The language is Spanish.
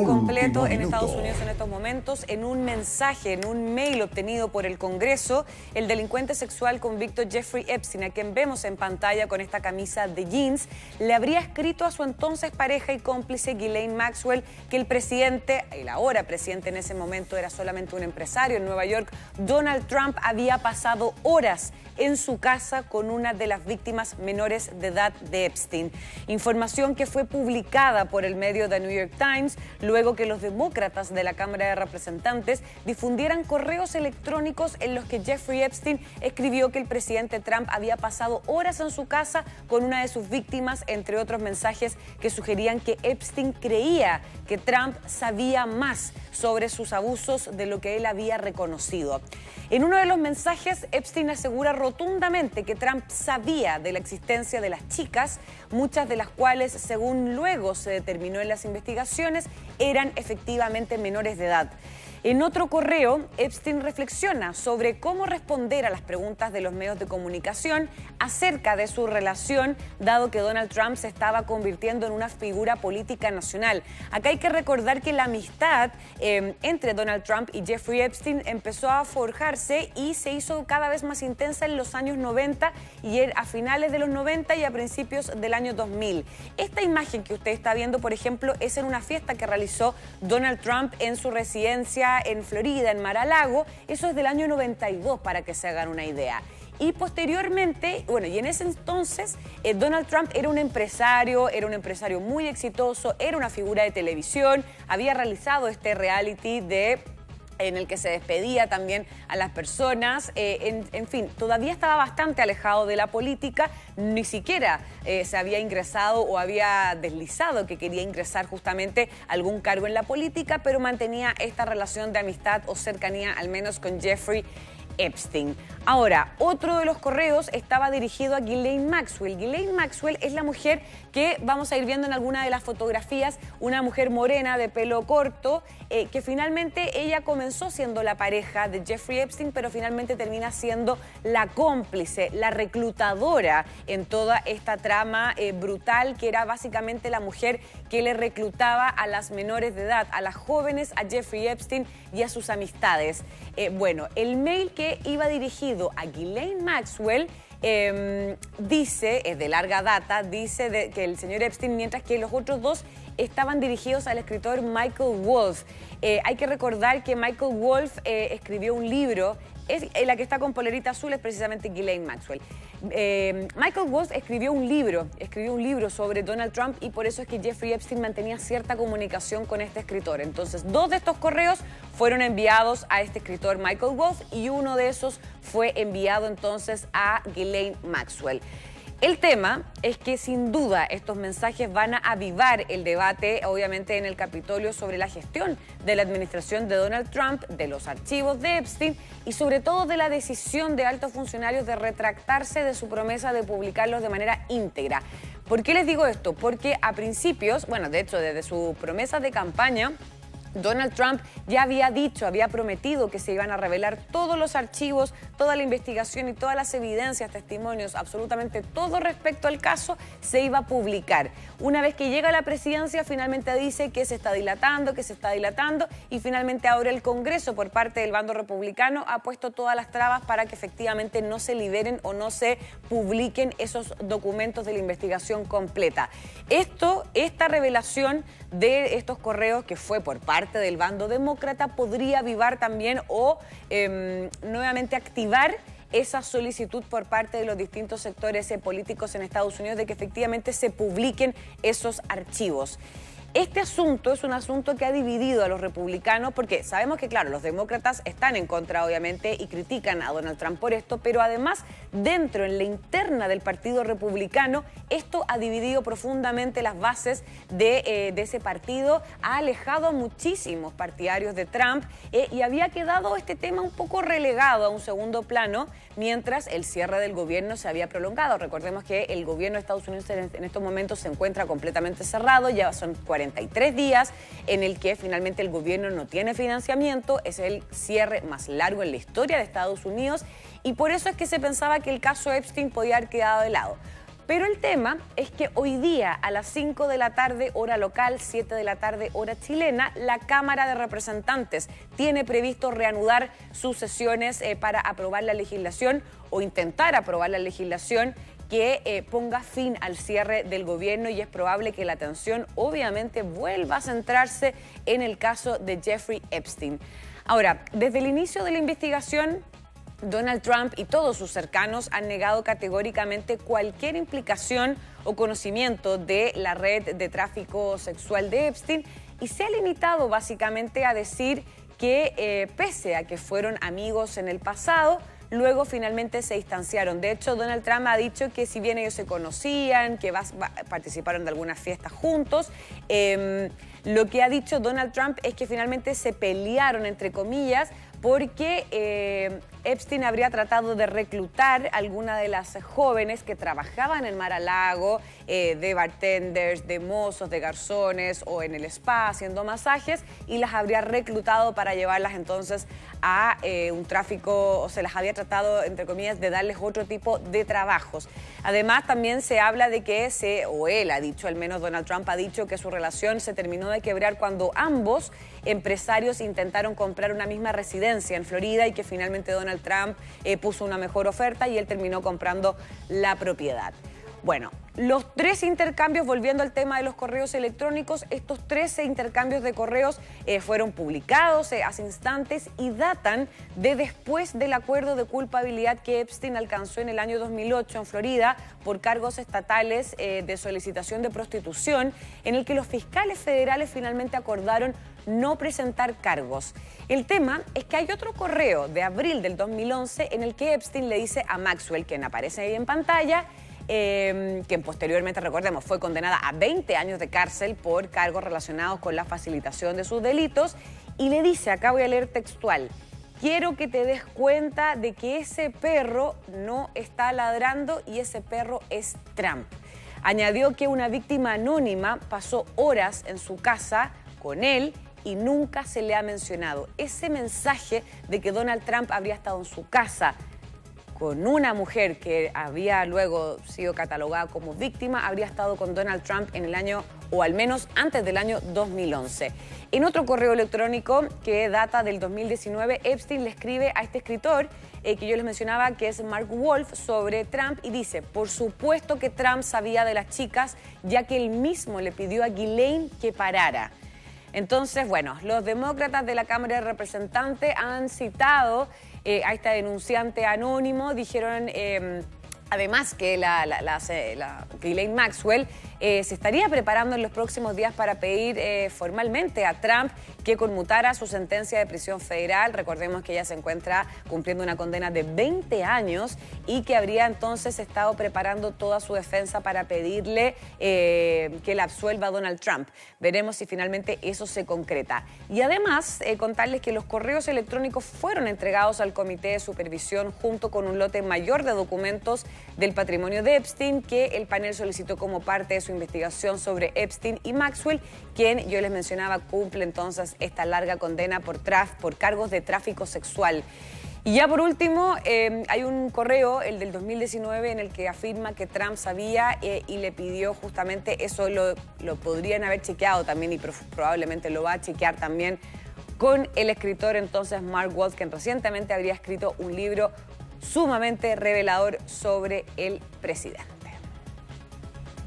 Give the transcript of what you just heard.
Completo en Estados Unidos en estos momentos. En un mensaje, en un mail obtenido por el Congreso, el delincuente sexual convicto Jeffrey Epstein, a quien vemos en pantalla con esta camisa de jeans, le habría escrito a su entonces pareja y cómplice Ghislaine Maxwell que el presidente, el ahora presidente en ese momento era solamente un empresario en Nueva York, Donald Trump, había pasado horas en su casa con una de las víctimas menores de edad de Epstein. Información que fue publicada por el medio The New York Times luego que los demócratas de la Cámara de Representantes difundieran correos electrónicos en los que Jeffrey Epstein escribió que el presidente Trump había pasado horas en su casa con una de sus víctimas, entre otros mensajes que sugerían que Epstein creía que Trump sabía más sobre sus abusos de lo que él había reconocido. En uno de los mensajes, Epstein asegura rotundamente que Trump sabía de la existencia de las chicas, muchas de las cuales, según luego se determinó en las investigaciones, eran efectivamente menores de edad. En otro correo, Epstein reflexiona sobre cómo responder a las preguntas de los medios de comunicación acerca de su relación, dado que Donald Trump se estaba convirtiendo en una figura política nacional. Acá hay que recordar que la amistad entre Donald Trump y Jeffrey Epstein empezó a forjarse y se hizo cada vez más intensa en los años 90 y a finales de los 90 y a principios del año 2000. Esta imagen que usted está viendo, por ejemplo, es en una fiesta que realizó Donald Trump en su residencia en Florida, en Mar-a-Lago. Eso es del año 92, para que se hagan una idea. Y posteriormente, bueno, y en ese entonces, Donald Trump era un empresario muy exitoso, era una figura de televisión, había realizado este reality en el que se despedía también a las personas, en fin, todavía estaba bastante alejado de la política, ni siquiera se había ingresado o había deslizado que quería ingresar justamente a algún cargo en la política, pero mantenía esta relación de amistad o cercanía al menos con Jeffrey Epstein. Ahora, otro de los correos estaba dirigido a Ghislaine Maxwell. Ghislaine Maxwell es la mujer que vamos a ir viendo en alguna de las fotografías, una mujer morena de pelo corto, que finalmente ella comenzó siendo la pareja de Jeffrey Epstein, pero finalmente termina siendo la cómplice, la reclutadora en toda esta trama brutal, que era básicamente la mujer que le reclutaba a las menores de edad, a las jóvenes, a Jeffrey Epstein y a sus amistades. Bueno, el mail que iba dirigido a Ghislaine Maxwell dice, es de larga data, dice que el señor Epstein, mientras que los otros dos estaban dirigidos al escritor Michael Wolff. Hay que recordar que Michael Wolff escribió un libro, la que está con polerita azul es precisamente Ghislaine Maxwell. Michael Wolff escribió un libro sobre Donald Trump y por eso es que Jeffrey Epstein mantenía cierta comunicación con este escritor. Entonces, dos de estos correos fueron enviados a este escritor Michael Wolff y uno de esos fue enviado entonces a Ghislaine Maxwell. El tema es que sin duda estos mensajes van a avivar el debate, obviamente en el Capitolio, sobre la gestión de la administración de Donald Trump, de los archivos de Epstein y sobre todo de la decisión de altos funcionarios de retractarse de su promesa de publicarlos de manera íntegra. ¿Por qué les digo esto? Porque a principios, bueno, de hecho desde su promesa de campaña, Donald Trump ya había prometido que se iban a revelar todos los archivos, toda la investigación y todas las evidencias, testimonios, absolutamente todo respecto al caso se iba a publicar. Una vez que llega a la presidencia, finalmente dice que se está dilatando y finalmente ahora el Congreso, por parte del bando republicano, ha puesto todas las trabas para que efectivamente no se liberen o no se publiquen esos documentos de la investigación completa. Esta revelación de estos correos, que fue por parte del bando demócrata, podría avivar también o nuevamente activar esa solicitud por parte de los distintos sectores políticos en Estados Unidos de que efectivamente se publiquen esos archivos. Este asunto es un asunto que ha dividido a los republicanos porque sabemos que, claro, los demócratas están en contra, obviamente, y critican a Donald Trump por esto, pero además, dentro, en la interna del Partido Republicano, esto ha dividido profundamente las bases de ese partido, ha alejado a muchísimos partidarios de Trump y había quedado este tema un poco relegado a un segundo plano mientras el cierre del gobierno se había prolongado. Recordemos que el gobierno de Estados Unidos en estos momentos se encuentra completamente cerrado, ya son 43 días en el que finalmente el gobierno no tiene financiamiento, es el cierre más largo en la historia de Estados Unidos y por eso es que se pensaba que el caso Epstein podía haber quedado de lado. Pero el tema es que hoy día a las 5 de la tarde, hora local, 7 de la tarde, hora chilena, la Cámara de Representantes tiene previsto reanudar sus sesiones para aprobar la legislación o intentar aprobar la legislación que ponga fin al cierre del gobierno, y es probable que la atención obviamente vuelva a centrarse en el caso de Jeffrey Epstein. Ahora, desde el inicio de la investigación, Donald Trump y todos sus cercanos han negado categóricamente cualquier implicación o conocimiento de la red de tráfico sexual de Epstein, y se ha limitado básicamente a decir que pese a que fueron amigos en el pasado, luego finalmente se distanciaron. De hecho, Donald Trump ha dicho que si bien ellos se conocían, que participaron de algunas fiestas juntos, lo que ha dicho Donald Trump es que finalmente se pelearon, entre comillas, porque Epstein habría tratado de reclutar a alguna de las jóvenes que trabajaban en Mar-a-Lago, de bartenders, de mozos, de garzones o en el spa haciendo masajes, y las habría reclutado para llevarlas entonces a un tráfico, o se las había tratado, entre comillas, de darles otro tipo de trabajos. Además, también se habla de que él ha dicho, al menos Donald Trump ha dicho, que su relación se terminó de quebrar cuando ambos empresarios intentaron comprar una misma residencia en Florida, y que finalmente Donald Trump puso una mejor oferta y él terminó comprando la propiedad. Bueno, los 13 intercambios, volviendo al tema de los correos electrónicos, estos 13 intercambios de correos fueron publicados hace instantes y datan de después del acuerdo de culpabilidad que Epstein alcanzó en el año 2008 en Florida por cargos estatales de solicitación de prostitución, en el que los fiscales federales finalmente acordaron no presentar cargos. El tema es que hay otro correo de abril del 2011 en el que Epstein le dice a Maxwell, quien aparece ahí en pantalla, quien posteriormente, recordemos, fue condenada a 20 años de cárcel por cargos relacionados con la facilitación de sus delitos, y le dice, acá voy a leer textual: quiero que te des cuenta de que ese perro no está ladrando y ese perro es Trump. Añadió que una víctima anónima pasó horas en su casa con él y nunca se le ha mencionado. Ese mensaje de que Donald Trump habría estado en su casa con una mujer que había luego sido catalogada como víctima, habría estado con Donald Trump en el año, o al menos antes del año 2011. En otro correo electrónico que data del 2019, Epstein le escribe a este escritor que yo les mencionaba, que es Mark Wolf, sobre Trump, y dice: por supuesto que Trump sabía de las chicas, ya que él mismo le pidió a Ghislaine que parara. Entonces, bueno, los demócratas de la Cámara de Representantes han citado a esta denunciante anónimo. Dijeron además que la Ghislaine Maxwell se estaría preparando en los próximos días para pedir formalmente a Trump que conmutara su sentencia de prisión federal. Recordemos que ella se encuentra cumpliendo una condena de 20 años y que habría entonces estado preparando toda su defensa para pedirle que la absuelva a Donald Trump. Veremos si finalmente eso se concreta. Y además, contarles que los correos electrónicos fueron entregados al Comité de Supervisión junto con un lote mayor de documentos del patrimonio de Epstein que el panel solicitó como parte de su investigación sobre Epstein y Maxwell, quien, yo les mencionaba, cumple entonces esta larga condena por cargos de tráfico sexual. Y ya por último, hay un correo, el del 2019, en el que afirma que Trump sabía y le pidió justamente, eso lo podrían haber chequeado también y probablemente lo va a chequear también con el escritor entonces Mark Wolf, quien recientemente habría escrito un libro sumamente revelador sobre el presidente.